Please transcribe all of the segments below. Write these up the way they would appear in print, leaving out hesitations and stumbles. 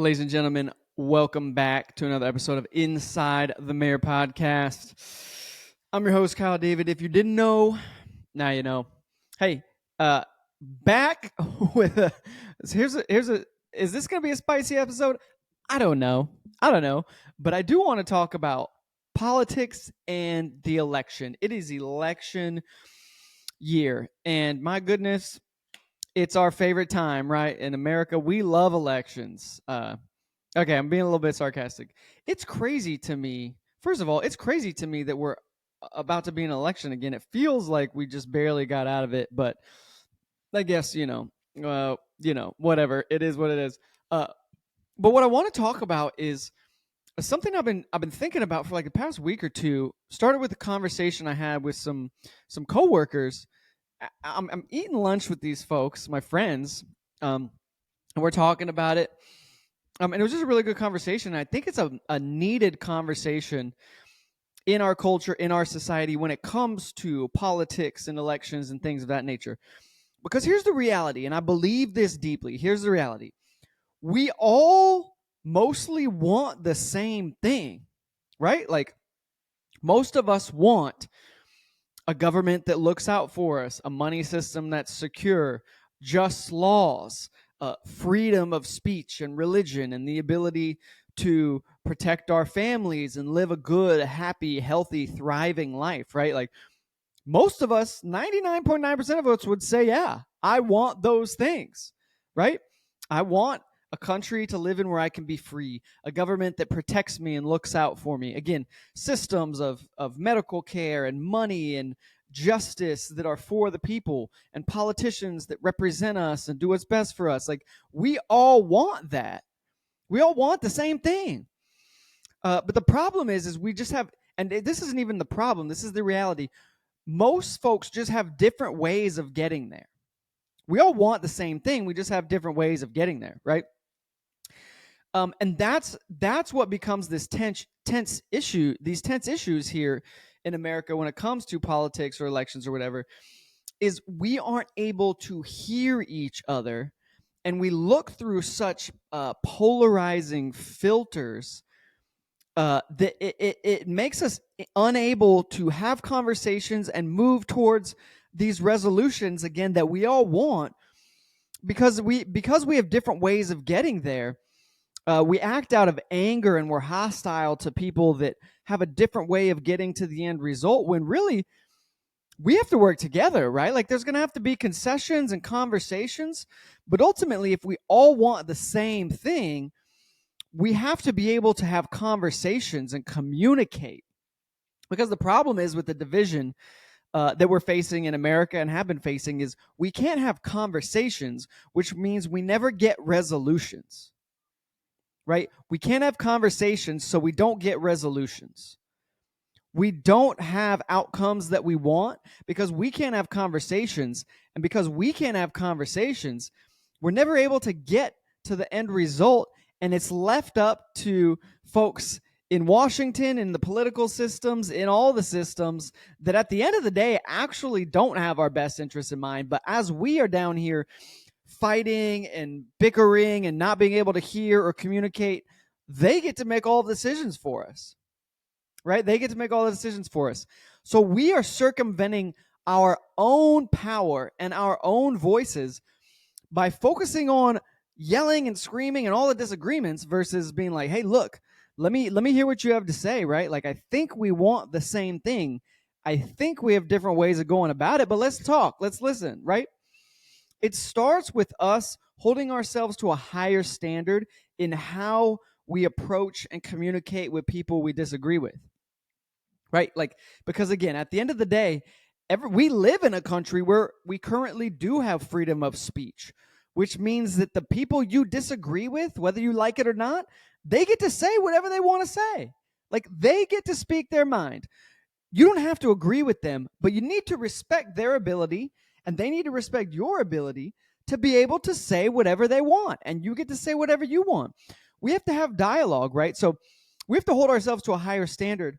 Ladies and gentlemen, welcome back to another episode of Inside the Mayor podcast. I'm your host, Kyle David. If you didn't know, now you know. Hey, back with a here's a is this gonna be a spicy episode? I don't know. But I do want to talk about politics and the election. It is election year, and my goodness, it's our favorite time, right? In America, we love elections. Okay, I'm being a little bit sarcastic. It's crazy to me. First of all, it's crazy to me that we're about to be in an election again. It feels like we just barely got out of it, but I guess whatever. It is what it is. But what I want to talk about is something I've been thinking about for like the past week or two. Started with a conversation I had with some coworkers. I'm eating lunch with these folks, my friends, and we're talking about it. And it was just a really good conversation. I think it's a needed conversation in our culture, in our society, when it comes to politics and elections and things of that nature. Because here's the reality, and I believe this deeply. Here's the reality. We all mostly want the same thing, right? Like, most of us want a government that looks out for us, a money system that's secure, just laws, freedom of speech and religion, and the ability to protect our families and live a good, happy, healthy, thriving life, right? Like, most of us, 99.9% of us would say, yeah, I want those things, right? I want a country to live in where I can be free, a government that protects me and looks out for me. Again, systems of medical care and money and justice that are for the people, and politicians that represent us and do what's best for us. Like, we all want that. We all want the same thing. But the problem is we just have, and this isn't even the problem, this is the reality. Most folks just have different ways of getting there. We all want the same thing. We just have different ways of getting there, right? And that's what becomes this tense issue. These tense issues here in America when it comes to politics or elections or whatever, is we aren't able to hear each other, and we look through such polarizing filters that it makes us unable to have conversations and move towards these resolutions again that we all want, because we have different ways of getting there. We act out of anger and we're hostile to people that have a different way of getting to the end result, when really we have to work together, right? Like, there's going to have to be concessions and conversations, but ultimately, if we all want the same thing, we have to be able to have conversations and communicate. Because the problem is with the division that we're facing in America and have been facing is we can't have conversations, which means we never get resolutions, right? We can't have conversations, so we don't get resolutions. We don't have outcomes that we want because we can't have conversations. And because we can't have conversations, we're never able to get to the end result. And it's left up to folks in Washington, in the political systems, in all the systems that at the end of the day actually don't have our best interests in mind. But as we are down here fighting and bickering and not being able to hear or communicate, they get to make all the decisions for us, right? They get to make all the decisions for us. So we are circumventing our own power and our own voices by focusing on yelling and screaming and all the disagreements versus being like, hey, look, let me hear what you have to say, right? Like, I think we want the same thing. I think we have different ways of going about it, but let's talk. Let's listen, right? It starts with us holding ourselves to a higher standard in how we approach and communicate with people we disagree with, right? Like, because again, at the end of the day, we live in a country where we currently do have freedom of speech, which means that the people you disagree with, whether you like it or not, they get to say whatever they want to say. Like, they get to speak their mind. You don't have to agree with them, but you need to respect their ability, and they need to respect your ability to be able to say whatever they want, and you get to say whatever you want. We have to have dialogue, right? So we have to hold ourselves to a higher standard.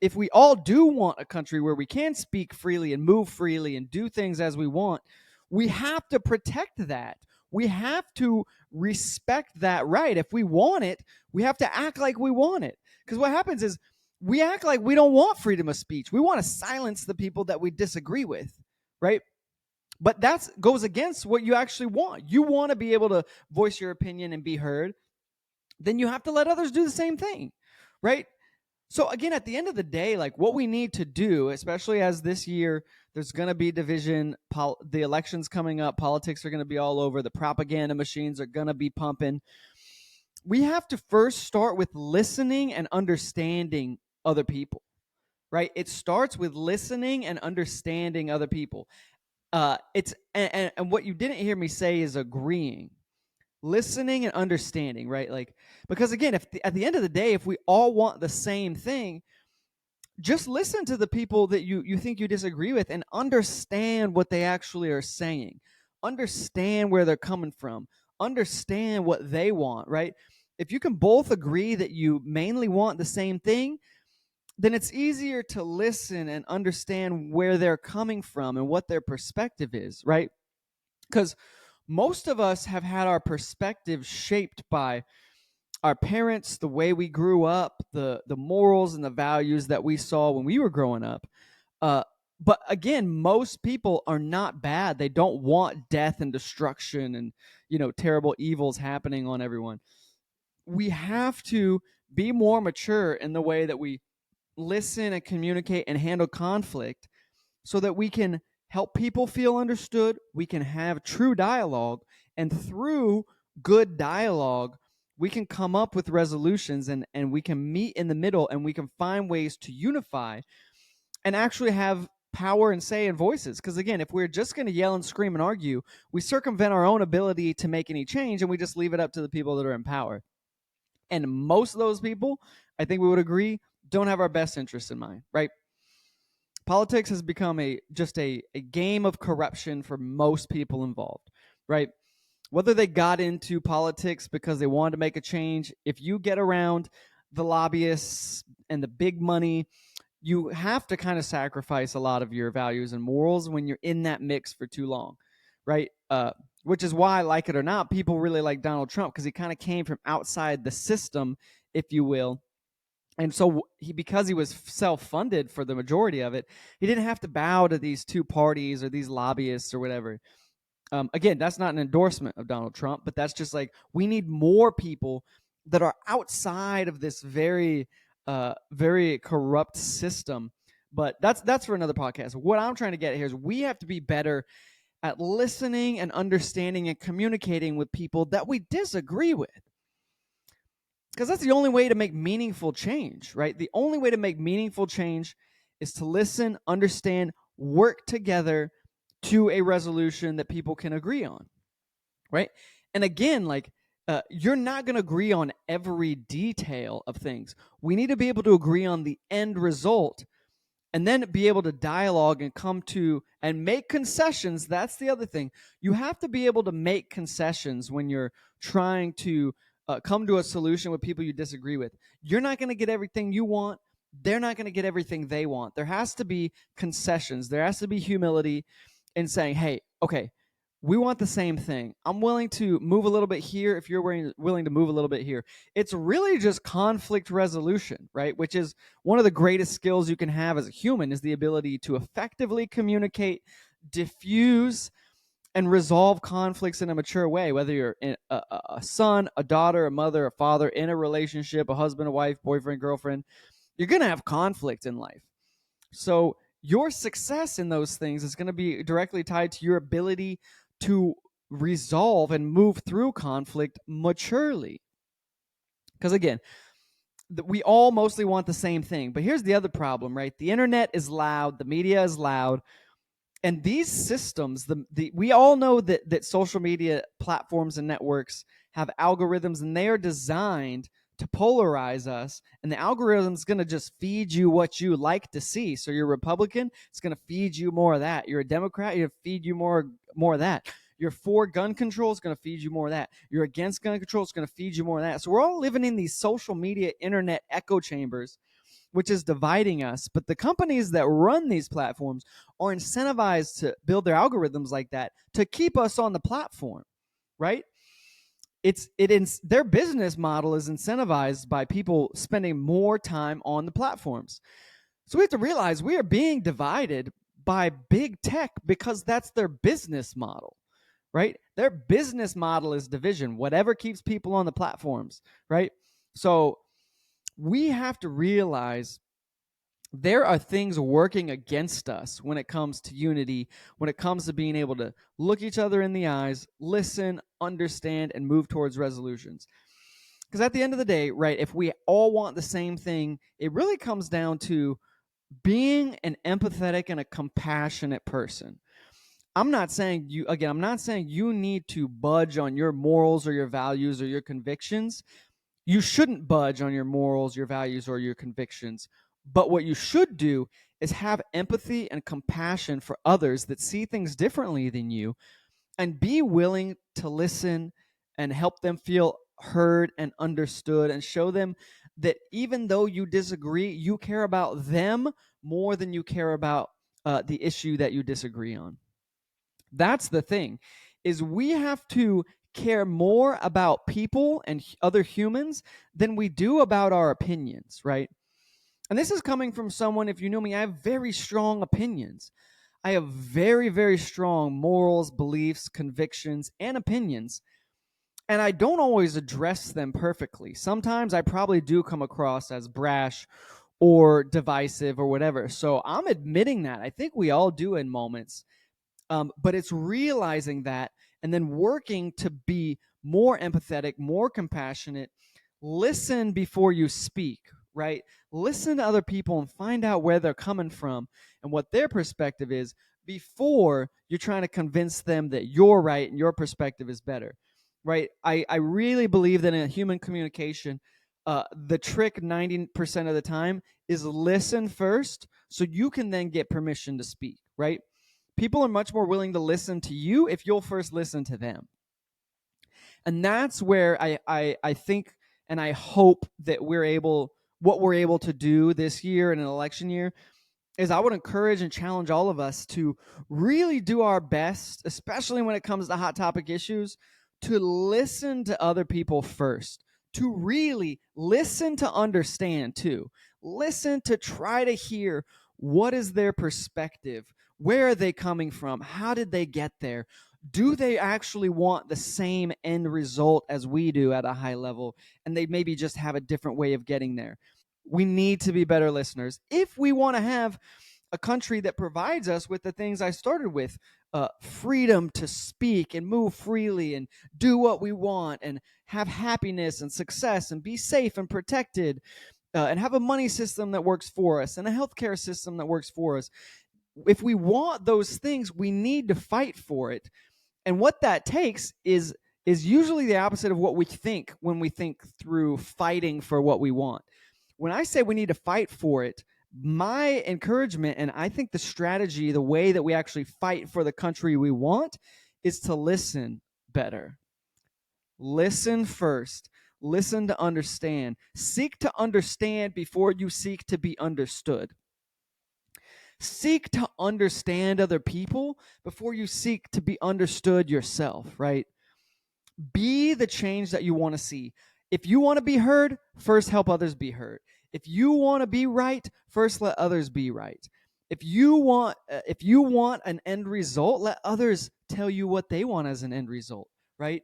If we all do want a country where we can speak freely and move freely and do things as we want, we have to protect that. we have to respect that right. If we want it, we have to act like we want it. Because what happens is we act like we don't want freedom of speech. We want to silence the people that we disagree with, right? But that goes against what you actually want. You want to be able to voice your opinion and be heard. Then you have to let others do the same thing, right? So again, at the end of the day, like what we need to do, especially as this year, there's going to be division. The elections coming up, politics are going to be all over. The propaganda machines are going to be pumping. We have to first start with listening and understanding other people, right? It starts with listening and understanding other people. It's and what you didn't hear me say is agreeing, listening and understanding, right? Like, because again, if at the end of the day, if we all want the same thing, just listen to the people that you think you disagree with and understand what they actually are saying, understand where they're coming from, understand what they want, right? If you can both agree that you mainly want the same thing, then it's easier to listen and understand where they're coming from and what their perspective is, right? Because most of us have had our perspective shaped by our parents, the way we grew up, the morals and the values that we saw when we were growing up. Uh, but again, most people are not bad. They don't want death and destruction and terrible evils happening on everyone. We have to be more mature in the way that we listen and communicate and handle conflict so that we can help people feel understood. We can have true dialogue, and through good dialogue, we can come up with resolutions and we can meet in the middle and we can find ways to unify and actually have power and say and voices. Because again, if we're just going to yell and scream and argue, we circumvent our own ability to make any change and we just leave it up to the people that are in power. And most of those people, I think we would agree, don't have our best interests in mind, right? Politics has become just a game of corruption for most people involved, right? Whether they got into politics because they wanted to make a change, if you get around the lobbyists and the big money, you have to kind of sacrifice a lot of your values and morals when you're in that mix for too long, right? Which is why, like it or not, people really like Donald Trump, because he kind of came from outside the system, if you will. And so because he was self-funded for the majority of it, he didn't have to bow to these two parties or these lobbyists or whatever. Again, that's not an endorsement of Donald Trump, but that's just like, we need more people that are outside of this very, very corrupt system. But that's for another podcast. What I'm trying to get here is we have to be better at listening and understanding and communicating with people that we disagree with. Because that's the only way to make meaningful change, right? The only way to make meaningful change is to listen, understand, work together to a resolution that people can agree on, right? And again, like, you're not going to agree on every detail of things. We need to be able to agree on the end result and then be able to dialogue and come to and make concessions. That's the other thing. You have to be able to make concessions when you're trying to come to a solution with people you disagree with. You're not going to get everything you want. They're not going to get everything they want. There has to be concessions. There has to be humility in saying, hey, okay, we want the same thing. I'm willing to move a little bit here if you're willing to move a little bit here. It's really just conflict resolution, right? Which is one of the greatest skills you can have as a human, is the ability to effectively communicate, diffuse, and resolve conflicts in a mature way, whether you're a son, a daughter, a mother, a father, in a relationship, a husband, a wife, boyfriend, girlfriend. You're going to have conflict in life. So your success in those things is going to be directly tied to your ability to resolve and move through conflict maturely. Because again, we all mostly want the same thing. But here's the other problem, right? The internet is loud. The media is loud. And these systems, we all know that social media platforms and networks have algorithms, and they are designed to polarize us. And the algorithm is going to just feed you what you like to see. So you're a Republican, it's going to feed you more of that. You're a Democrat, you're going to feed you more of that. You're for gun control, it's going to feed you more of that. You're against gun control, it's going to feed you more of that. So we're all living in these social media internet echo chambers, which is dividing us. But the companies that run these platforms are incentivized to build their algorithms like that to keep us on the platform, right? Their business model is incentivized by people spending more time on the platforms. So we have to realize we are being divided by big tech because that's their business model, right? Their business model is division, whatever keeps people on the platforms, right? So we have to realize there are things working against us when it comes to unity, when it comes to being able to look each other in the eyes, listen, understand, and move towards resolutions. Because at the end of the day, right, if we all want the same thing, it really comes down to being an empathetic and a compassionate person. I'm not saying you need to budge on your morals or your values or your convictions. You shouldn't budge on your morals, your values, or your convictions. But what you should do is have empathy and compassion for others that see things differently than you, and be willing to listen and help them feel heard and understood, and show them that even though you disagree, you care about them more than you care about the issue that you disagree on. That's the thing, is we have to care more about people and other humans than we do about our opinions, right? And this is coming from someone, if you know me, I have very strong opinions. I have very, very strong morals, beliefs, convictions, and opinions. And I don't always address them perfectly. Sometimes I probably do come across as brash or divisive or whatever. So I'm admitting that. I think we all do in moments. But it's realizing that and then working to be more empathetic, more compassionate. Listen before you speak, right? Listen to other people and find out where they're coming from and what their perspective is before you're trying to convince them that you're right and your perspective is better, right? I really believe that in human communication, the trick 90% of the time is listen first so you can then get permission to speak, right? People are much more willing to listen to you if you'll first listen to them. And that's where I think and I hope that what we're able to do this year in an election year is I would encourage and challenge all of us to really do our best, especially when it comes to hot topic issues, to listen to other people first, to really listen to understand too. Listen to try to hear what is their perspective, where are they coming from, how did they get there? Do they actually want the same end result as we do at a high level? And they maybe just have a different way of getting there. We need to be better listeners if we want to have a country that provides us with the things I started with, freedom to speak and move freely and do what we want and have happiness and success and be safe and protected, and have a money system that works for us and a healthcare system that works for us. If we want those things, we need to fight for it. And what that takes is usually the opposite of what we think when we think through fighting for what we want. When I say we need to fight for it, my encouragement and I think the strategy, the way that we actually fight for the country we want, is to listen better. Listen first. Listen to understand. Seek to understand before you seek to be understood. Seek to understand other people before you seek to be understood yourself, right? Be the change that you want to see. If you want to be heard, first help others be heard. If you want to be right, first let others be right. If you want an end result, let others tell you what they want as an end result, right?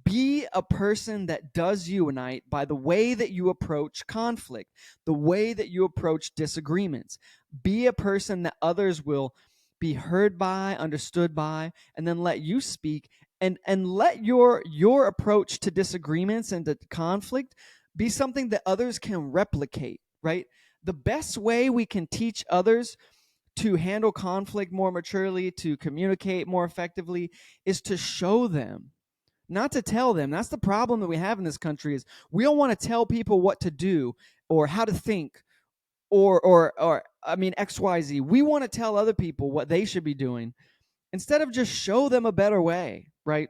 Be a person that does unite by the way that you approach conflict, the way that you approach disagreements. Be a person that others will be heard by, understood by, and then let you speak, and let your approach to disagreements and to conflict be something that others can replicate, right? The best way we can teach others to handle conflict more maturely, to communicate more effectively, is to show them, not to tell them. That's the problem that we have in this country, is we don't want to tell people what to do or how to think or I mean XYZ. We want to tell other people what they should be doing instead of just show them a better way, right?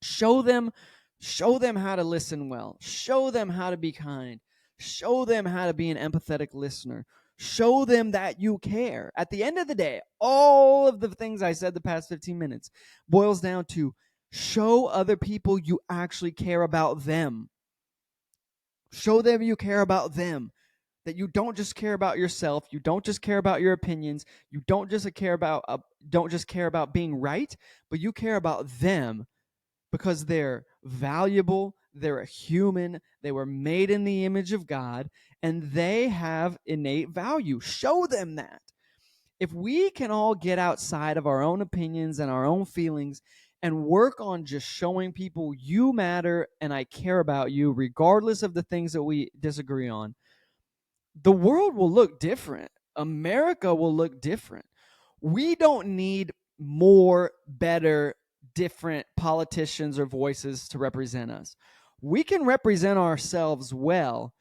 Show them how to listen well. Show them how to be kind. Show them how to be an empathetic listener. Show them that you care. At the end of the day, all of the things I said the past 15 minutes boils down to Show other people you actually care about them. Show them you care about them. That you don't just care about yourself, you don't just care about your opinions, you don't just care about being right, but you care about them because they're valuable, they're a human, they were made in the image of God, and they have innate value. Show them that. If we can all get outside of our own opinions and our own feelings and work on just showing people you matter and I care about you, regardless of the things that we disagree on, the world will look different. America will look different. We don't need more, better, different politicians or voices to represent us. We can represent ourselves well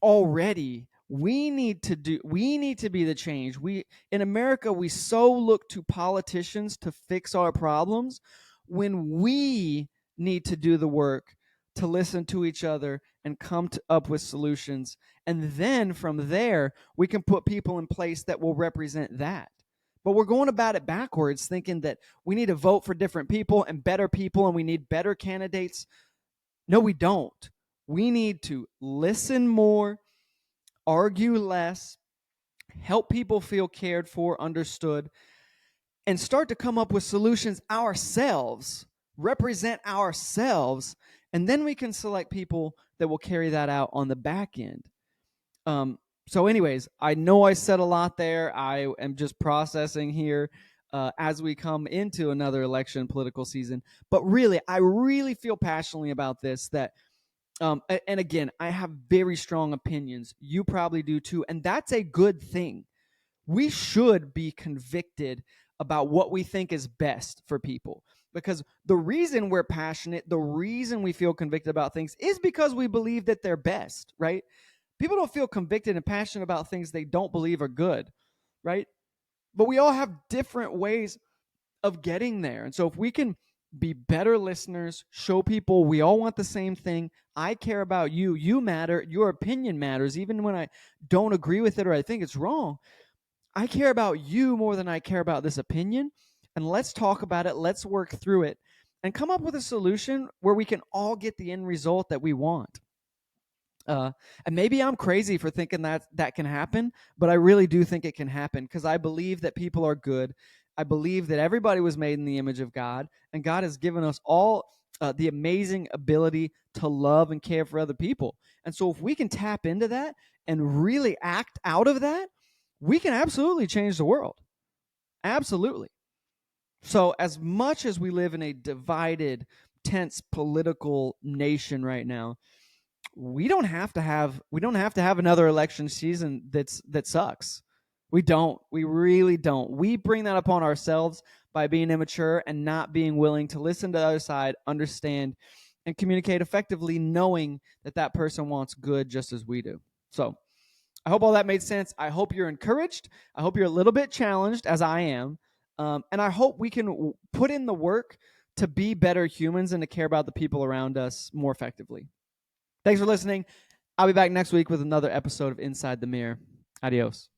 already. We need to be the change. We in America, we so look to politicians to fix our problems when we need to do the work to listen to each other and up with solutions. And then from there, we can put people in place that will represent that. But we're going about it backwards, thinking that we need to vote for different people and we need better candidates. No, we don't. We need to listen more, argue less, help people feel cared for, understood, and start to come up with solutions ourselves, represent ourselves, and then we can select people that will carry that out on the back end. So, anyways, I know I said a lot there. I am just processing here as we come into another election political season. But really, I really feel passionately about this. And again, I have very strong opinions. You probably do too, and that's a good thing. We should be convicted about what we think is best for people, because the reason we're passionate, the reason we feel convicted about things is because we believe that they're best, right? People don't feel convicted and passionate about things they don't believe are good, right? But we all have different ways of getting there. And so if we can be better listeners, show people we all want the same thing, I care about you, you matter, your opinion matters, even when I don't agree with it or I think it's wrong. I care about you more than I care about this opinion. And let's talk about it. Let's work through it and come up with a solution where we can all get the end result that we want. And maybe I'm crazy for thinking that can happen, but I really do think it can happen because I believe that people are good. I believe that everybody was made in the image of God, and God has given us all the amazing ability to love and care for other people. And so if we can tap into that and really act out of that, we can absolutely change the world. Absolutely. So as much as we live in a divided, tense political nation right now, we don't have to have another election season that sucks. We don't. We really don't. We bring that upon ourselves by being immature and not being willing to listen to the other side, understand, and communicate effectively, knowing that that person wants good just as we do. So I hope all that made sense. I hope you're encouraged. I hope you're a little bit challenged, as I am. And I hope we can put in the work to be better humans and to care about the people around us more effectively. Thanks for listening. I'll be back next week with another episode of Inside the Mirror. Adios.